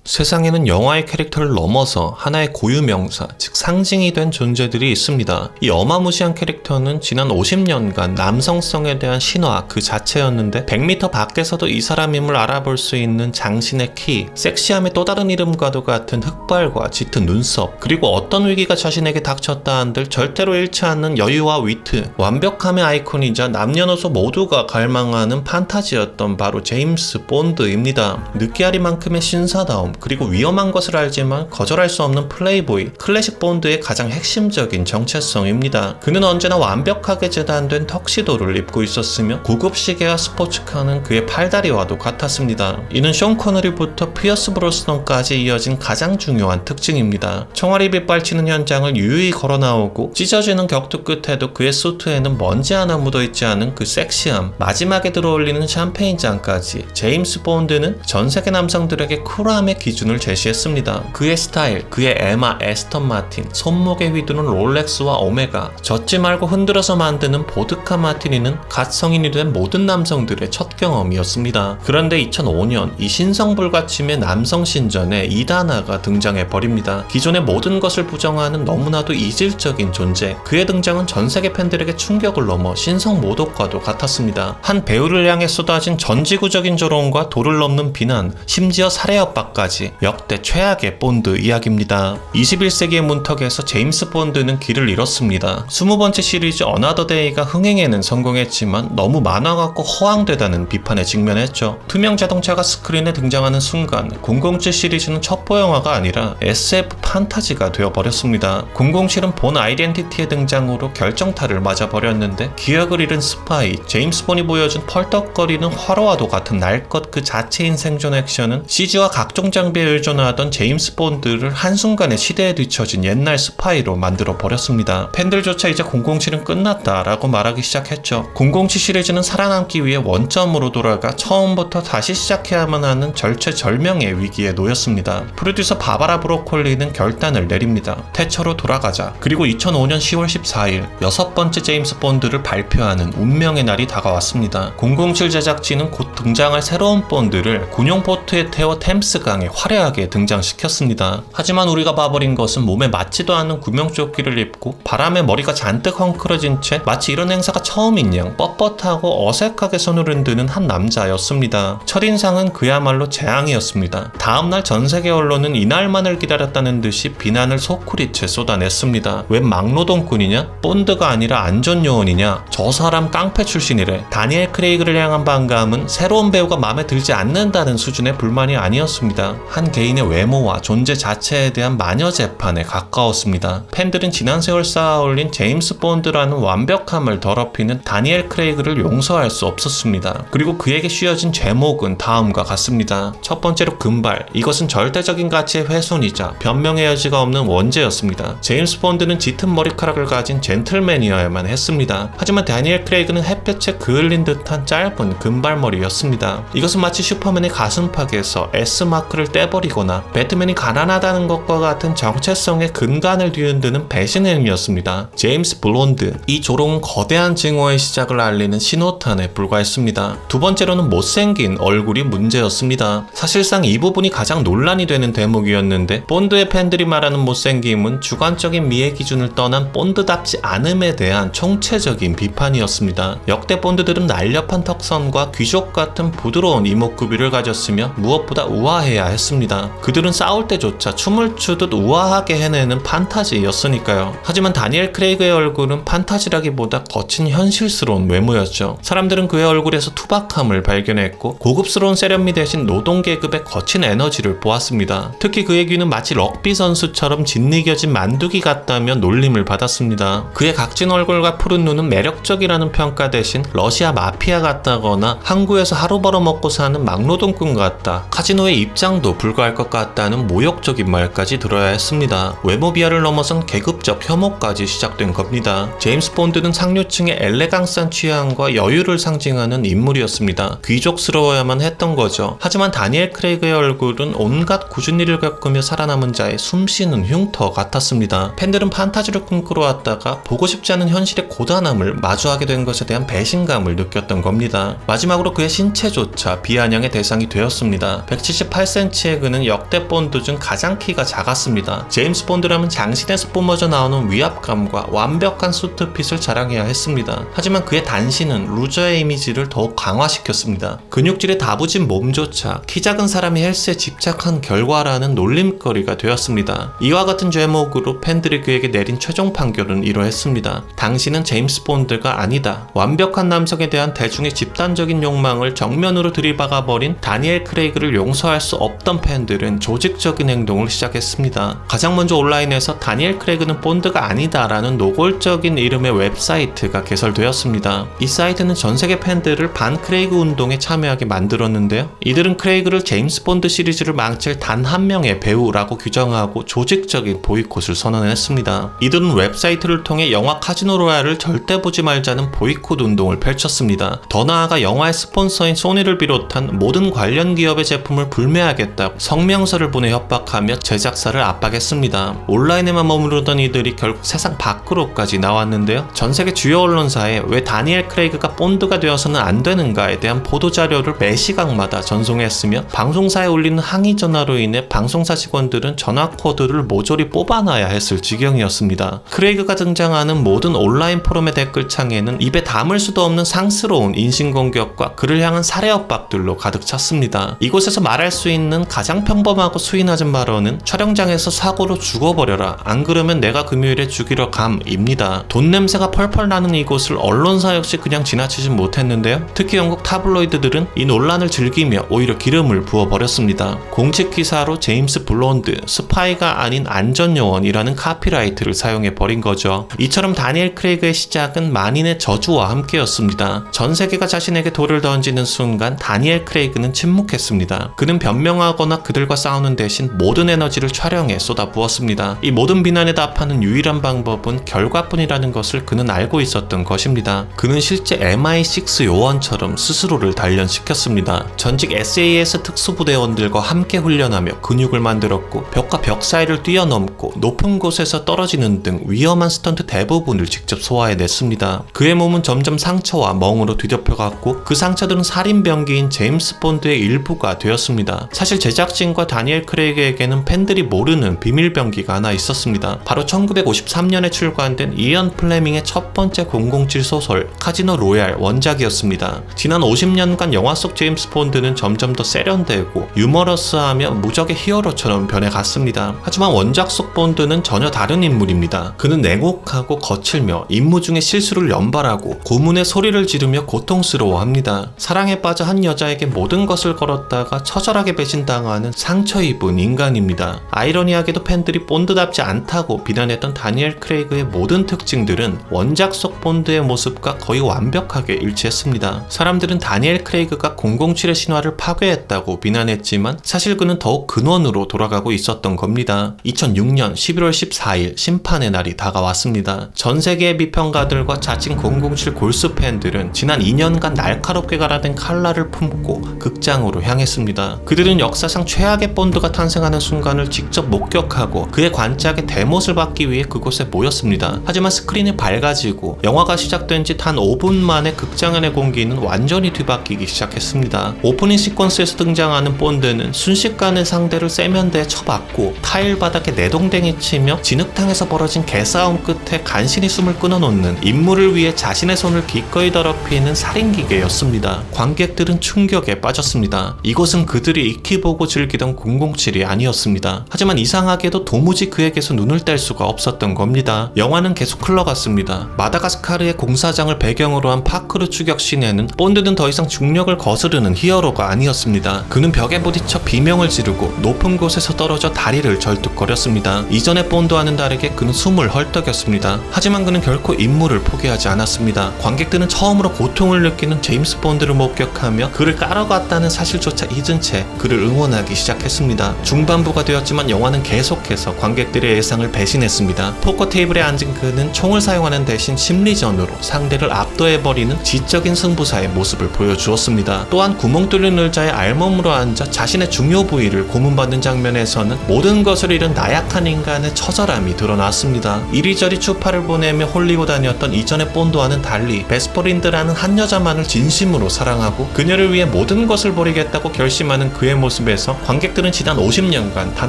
세상에는 영화의 캐릭터를 넘어서 하나의 고유명사, 즉 상징이 된 존재들이 있습니다. 이 어마무시한 캐릭터는 지난 50년간 남성성에 대한 신화 그 자체였는데 100m 밖에서도 이 사람임을 알아볼 수 있는 장신의 키, 섹시함의 또 다른 이름과도 같은 흑발과 짙은 눈썹, 그리고 어떤 위기가 자신에게 닥쳤다 한들 절대로 잃지 않는 여유와 위트, 완벽함의 아이콘이자 남녀노소 모두가 갈망하는 판타지였던 바로 제임스 본드입니다. 느끼하리만큼의 신사다움, 그리고 위험한 것을 알지만 거절할 수 없는 플레이보이, 클래식 본드의 가장 핵심적인 정체성입니다. 그는 언제나 완벽하게 재단된 턱시도를 입고 있었으며 고급 시계와 스포츠카는 그의 팔다리와도 같았습니다. 이는 숀 코너리부터 피어스 브로스넌까지 이어진 가장 중요한 특징입니다. 총알이 빗발치는 현장을 유유히 걸어나오고 찢어지는 격투 끝에도 그의 수트에는 먼지 하나 묻어있지 않은 그 섹시함, 마지막에 들어올리는 샴페인잔까지 제임스 본드는 전세계 남성들에게 쿨함의 기준을 제시했습니다. 그의 스타일, 그의 에마 에스턴 마틴, 손목에 휘두른 롤렉스와 오메가, 젖지 말고 흔들어서 만드는 보드카 마티니는 갓 성인이 된 모든 남성들의 첫 경험이었습니다. 그런데 2005년 이 신성불가침의 남성 신전에 이다나가 등장해버립니다. 기존의 모든 것을 부정하는 너무나도 이질적인 존재, 그의 등장은 전세계 팬들에게 충격을 넘어 신성모독과도 같았습니다. 한 배우를 향해 쏟아진 전지구적인 조롱과 도를 넘는 비난, 심지어 살해 협박까지 역대 최악의 본드 이야기입니다. 21세기의 문턱에서 제임스 본드는 길을 잃었습니다. 20번째 시리즈 어나더 데이가 흥행에는 성공했지만 너무 만화 같고 허황되다는 비판에 직면했죠. 투명 자동차가 스크린에 등장하는 순간 007 시리즈는 첩보 영화가 아니라 SF 판타지가 되어버렸습니다. 007은 본 아이덴티티의 등장으로 결정타를 맞아버렸는데 기억을 잃은 스파이, 제임스 본이 보여준 펄떡거리는 화로와도 같은 날 것 그 자체인 생존 액션은 CG와 각종 장비에 의존하던 제임스 본드를 한순간에 시대에 뒤처진 옛날 스파이로 만들어버렸습니다. 팬들조차 이제 007은 끝났다 라고 말하기 시작했죠. 007 시리즈는 살아남기 위해 원점으로 돌아가 처음부터 다시 시작해야만 하는 절체절명의 위기에 놓였습니다. 프로듀서 바바라 브로콜리는 결단을 내립니다. 태초로 돌아가자. 그리고 2005년 10월 14일 6번째 제임스 본드를 발표하는 운명의 날이 다가왔습니다. 007 제작진은 곧 등장할 새로운 본드를 군용 보트에 태워 템스강에 화려하게 등장시켰습니다. 하지만 우리가 봐버린 것은 몸에 맞지도 않는 구명조끼를 입고 바람에 머리가 잔뜩 헝클어진 채 마치 이런 행사가 처음인 양 뻣뻣하고 어색하게 손을 흔드는 한 남자였습니다. 첫인상은 그야말로 재앙이었습니다. 다음날 전세계 언론은 이날만을 기다렸다는 듯이 비난을 소쿠리째 쏟아냈습니다. 웬 막노동꾼이냐? 본드가 아니라 안전요원이냐? 저 사람 깡패 출신이래. 다니엘 크레이그를 향한 반감은 새로운 배우가 마음에 들지 않는다는 수준의 불만이 아니었습니다. 한 개인의 외모와 존재 자체에 대한 마녀 재판에 가까웠습니다. 팬들은 지난 세월 쌓아올린 제임스 본드라는 완벽함을 더럽히는 다니엘 크레이그를 용서할 수 없었습니다. 그리고 그에게 씌워진 제목은 다음과 같습니다. 첫 번째로 금발, 이것은 절대적인 가치의 훼손이자 변명의 여지가 없는 원죄였습니다. 제임스 본드는 짙은 머리카락을 가진 젠틀맨이어야만 했습니다. 하지만 다니엘 크레이그는 햇볕에 그을린 듯한 짧은 금발머리였습니다. 이것은 마치 슈퍼맨의 가슴팍에서 S마크를 떼버리거나 배트맨이 가난하다는 것과 같은 정체성의 근간을 뒤흔드는 배신 행위였습니다. 제임스 블론드, 이 조롱은 거대한 증오의 시작을 알리는 신호탄에 불과했습니다. 두 번째로는 못생긴 얼굴이 문제였습니다. 사실상 이 부분이 가장 논란이 되는 대목이었는데 본드의 팬들이 말하는 못생김은 주관적인 미의 기준을 떠난 본드답지 않음에 대한 총체적인 비판이었습니다. 역대 본드들은 날렵한 턱선과 귀족 같은 부드러운 이목구비를 가졌으며 무엇보다 우아해야 했습니다. 그들은 싸울 때조차 춤을 추듯 우아하게 해내는 판타지였으니까요. 하지만 다니엘 크레이그의 얼굴은 판타지라기보다 거친 현실스러운 외모였죠. 사람들은 그의 얼굴에서 투박함을 발견했고 고급스러운 세련미 대신 노동계급의 거친 에너지를 보았습니다. 특히 그의 귀는 마치 럭비 선수처럼 짓이겨진 만두기 같다며 놀림을 받았습니다. 그의 각진 얼굴과 푸른 눈은 매력적이라는 평가 대신 러시아 마피아 같다거나 항구에서 하루 벌어먹고 사는 막노동꾼 같다, 카지노의 입장도 불과할 것 같다는 모욕적인 말까지 들어야 했습니다. 외모 비하를 넘어선 계급적 혐오까지 시작된 겁니다. 제임스 본드는 상류층의 엘레강스한 취향과 여유를 상징하는 인물이었습니다. 귀족스러워야만 했던 거죠. 하지만 다니엘 크레이그의 얼굴은 온갖 굳은 일을 겪으며 살아남은 자의 숨쉬는 흉터 같았습니다. 팬들은 판타지를 꿈꾸러 왔다가 보고 싶지 않은 현실의 고단함을 마주하게 된 것에 대한 배신감을 느꼈던 겁니다. 마지막으로 그의 신체조차 비아냥의 대상이 되었습니다. 178cm MH 그는 역대 본드 중 가장 키가 작았습니다. 제임스 본드라면 장신에서 뿜어져 나오는 위압감과 완벽한 수트핏을 자랑해야 했습니다. 하지만 그의 단신은 루저의 이미지를 더욱 강화시켰습니다. 근육질의 다부진 몸조차 키 작은 사람이 헬스에 집착한 결과라는 놀림거리가 되었습니다. 이와 같은 제목으로 팬들이 그에게 내린 최종 판결은 이러했습니다. 당신은 제임스 본드가 아니다. 완벽한 남성에 대한 대중의 집단적인 욕망을 정면으로 들이박아버린 다니엘 크레이그를 용서할 수 없던 팬들은 조직적인 행동을 시작했습니다. 가장 먼저 온라인에서 다니엘 크레이그는 본드가 아니다 라는 노골적인 이름의 웹사이트가 개설되었습니다. 이 사이트는 전세계 팬들을 반 크레이그 운동에 참여하게 만들었는데요. 이들은 크레이그를 제임스 본드 시리즈를 망칠 단 한 명의 배우라고 규정하고 조직적인 보이콧을 선언했습니다. 이들은 웹사이트를 통해 영화 카지노 로얄을 절대 보지 말자는 보이콧 운동을 펼쳤습니다. 더 나아가 영화의 스폰서인 소니를 비롯한 모든 관련 기업의 제품을 불매하겠다고 성명서를 보내 협박하며 제작사를 압박했습니다. 온라인에만 머무르던 이들이 결국 세상 밖으로까지 나왔는데요. 전세계 주요 언론사에 왜 다니엘 크레이그가 본드가 되어서는 안 되는가에 대한 보도자료를 매 시각마다 전송했으며 방송사에 울리는 항의 전화로 인해 방송사 직원들은 전화 코드를 모조리 뽑아놔야 했을 지경이었습니다. 크레이그가 등장하는 모든 온라인 포럼의 댓글창에는 입에 담을 수도 없는 상스러운 인신공격과 그를 향한 살해 협박들로 가득 찼습니다. 이곳에서 말할 수 있는 가장 평범하고 수위 낮은 발언은 촬영장에서 사고로 죽어버려라. 안 그러면 내가 금요일에 죽이러 감입니다. 돈 냄새가 펄펄 나는 이곳을 언론사 역시 그냥 지나치진 못했는데요. 특히 영국 타블로이드들은 이 논란을 즐기며 오히려 기름을 부어버렸습니다. 공식 기사로 제임스 블론드, 스파이가 아닌 안전요원이라는 카피라이트를 사용해버린 거죠. 이처럼 다니엘 크레이그의 시작은 만인의 저주와 함께였습니다. 전 세계가 자신에게 돌을 던지는 순간 다니엘 크레이그는 침묵했습니다. 그는 변명하거나 그들과 싸우는 대신 모든 에너지를 촬영에 쏟아부었습니다. 이 모든 비난에 답하는 유일한 방법은 결과뿐이라는 것을 그는 알고 있었던 것입니다. 그는 실제 MI6 요원처럼 스스로를 단련시켰습니다. 전직 SAS 특수부대원들과 함께 훈련하며 근육을 만들었고 벽과 벽 사이를 뛰어넘고 높은 곳에서 떨어지는 등 위험한 스턴트 대부분을 직접 소화해냈습니다. 그의 몸은 점점 상처와 멍으로 뒤덮여갔고 그 상처들은 살인병기인 제임스 본드의 일부가 되었습니다. 사실 제작진과 다니엘 크레이그에게는 팬들이 모르는 비밀병기가 하나 있었습니다. 바로 1953년에 출간된 이언 플레밍의 첫 번째 007 소설 카지노 로얄 원작이었습니다. 지난 50년간 영화 속 제임스 본드는 점점 더 세련되고 유머러스하며 무적의 히어로처럼 변해갔습니다. 하지만 원작 속 본드는 전혀 다른 인물입니다. 그는 냉혹하고 거칠며 임무 중에 실수를 연발하고 고문의 소리를 지르며 고통스러워합니다. 사랑에 빠져 한 여자에게 모든 것을 걸었다가 처절하게 배신당하는 상처 입은 인간입니다. 아이러니하게도 팬들이 본드답지 않다고 비난했던 다니엘 크레이그의 모든 특징들은 원작 속 본드의 모습과 거의 완벽하게 일치했습니다. 사람들은 다니엘 크레이그가 007의 신화를 파괴했다고 비난했지만 사실 그는 더욱 근원으로 돌아가고 있었던 겁니다. 2006년 11월 14일 심판의 날이 다가왔습니다. 전 세계의 비평가들과 자칭 007 골수 팬들은 지난 2년간 날카롭게 갈아댄 칼날을 품고 극장으로 향했습니다. 그들은 역사상 최악의 본드가 탄생하는 순간을 직접 목격하고 그의 관짝에 대못을 받기 위해 그곳에 모였습니다. 하지만 스크린이 밝아지고 영화가 시작된 지 단 5분 만에 극장 안의 공기는 완전히 뒤바뀌기 시작했습니다. 오프닝 시퀀스에서 등장하는 본드는 순식간에 상대를 세면대에 쳐박고 타일 바닥에 내동댕이 치며 진흙탕에서 벌어진 개싸움 끝에 간신히 숨을 끊어놓는 임무를 위해 자신의 손을 기꺼이 더럽히는 살인기계였습니다. 관객들은 충격에 빠졌습니다. 이것은 그들이 익히 보고 즐기던 007이 아니었습니다. 하지만 이상하게도 도무지 그에게서 눈을 뗄 수가 없었던 겁니다. 영화는 계속 흘러갔습니다. 마다가스카르의 공사장을 배경으로 한 파크르 추격 씬에는 본드는 더 이상 중력을 거스르는 히어로가 아니었습니다. 그는 벽에 부딪혀 비명을 지르고 높은 곳에서 떨어져 다리를 절뚝거렸습니다. 이전의 본드와는 다르게 그는 숨을 헐떡였습니다. 하지만 그는 결코 임무를 포기하지 않았습니다. 관객들은 처음으로 고통을 느끼는 제임스 본드를 목격하며 그를 깔아갔다는 사실조차 잊은 채 그를 응원하기 시작했습니다. 중반부가 되었지만 영화는 계속해서 관객들의 예상을 배신했습니다. 포커 테이블에 앉은 그는 총을 사용하는 대신 심리전으로 상대를 압도해버리는 지적인 승부사의 모습을 보여주었습니다. 또한 구멍 뚫린 의자에 알몸으로 앉아 자신의 중요 부위를 고문받는 장면에서는 모든 것을 잃은 나약한 인간의 처절함이 드러났습니다. 이리저리 추파를 보내며 홀리고 다녔던 이전의 본드와는 달리 베스퍼린드라는 한 여자만을 진심으로 사랑하고 그녀를 위해 모든 것을 버리겠다고 결심하는 그의 모습에 모습에서 관객들은 지난 50년간 단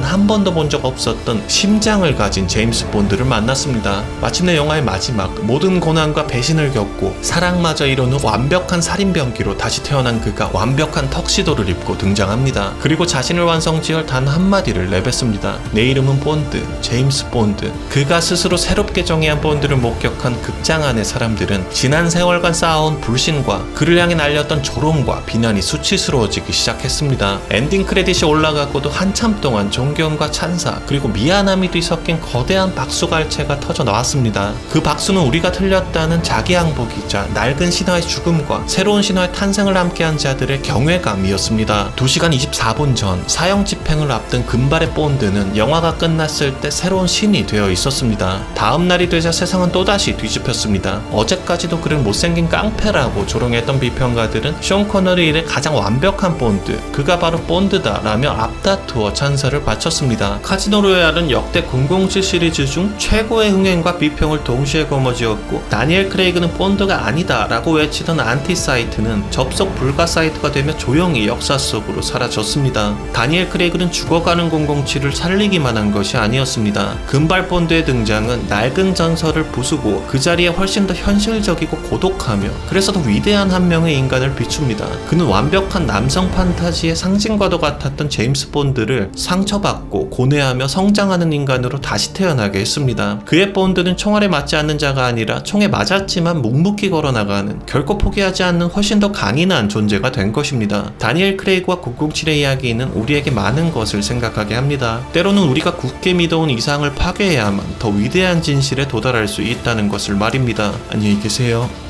한 번도 본 적 없었던 심장을 가진 제임스 본드를 만났습니다. 마침내 영화의 마지막, 모든 고난과 배신을 겪고 사랑마저 이룬 후 완벽한 살인병기로 다시 태어난 그가 완벽한 턱시도를 입고 등장합니다. 그리고 자신을 완성지을 단 한마디를 내뱉습니다. 내 이름은 본드, 제임스 본드. 그가 스스로 새롭게 정의한 본드를 목격한 극장 안의 사람들은 지난 세월간 쌓아온 불신과 그를 향해 날렸던 조롱과 비난이 수치스러워지기 시작했습니다. 엔딩 크레딧이 올라가고도 한참 동안 존경과 찬사 그리고 미안함이 뒤섞인 거대한 박수갈채가 터져 나왔습니다. 그 박수는 우리가 틀렸다는 자기 항복이자 낡은 신화의 죽음과 새로운 신화의 탄생을 함께한 자들의 경외감이었습니다. 2시간 24분 전 사형 집행을 앞둔 금발의 본드는 영화가 끝났을 때 새로운 신이 되어 있었습니다. 다음 날이 되자 세상은 또다시 뒤집혔습니다. 어제까지도 그를 못생긴 깡패라고 조롱했던 비평가들은 숀 코너리 일의 가장 완벽한 본드, 그가 바로 본드다 라며 앞다투어 찬사를 바쳤습니다. 카지노 로얄은 역대 007 시리즈 중 최고의 흥행과 비평을 동시에 거머쥐었고, 다니엘 크레이그는 본드가 아니다 라고 외치던 안티 사이트는 접속 불가 사이트가 되며 조용히 역사 속으로 사라졌습니다. 다니엘 크레이그는 죽어가는 007을 살리기만 한 것이 아니었습니다. 금발 본드의 등장은 낡은 전설을 부수고 그 자리에 훨씬 더 현실적이고 고독하며 그래서 더 위대한 한 명의 인간을 비춥니다. 그는 완벽한 남성 판타지의 상징과도 같았던 제임스 본드를 상처받고 고뇌하며 성장하는 인간으로 다시 태어나게 했습니다. 그의 본드는 총알에 맞지 않는 자가 아니라 총에 맞았지만 묵묵히 걸어나가는, 결코 포기하지 않는 훨씬 더 강인한 존재가 된 것입니다. 다니엘 크레이그와 007의 이야기는 우리에게 많은 것을 생각하게 합니다. 때로는 우리가 굳게 믿어온 이상을 파괴해야만 더 위대한 진실에 도달할 수 있다는 것을 말입니다. 안녕히 계세요.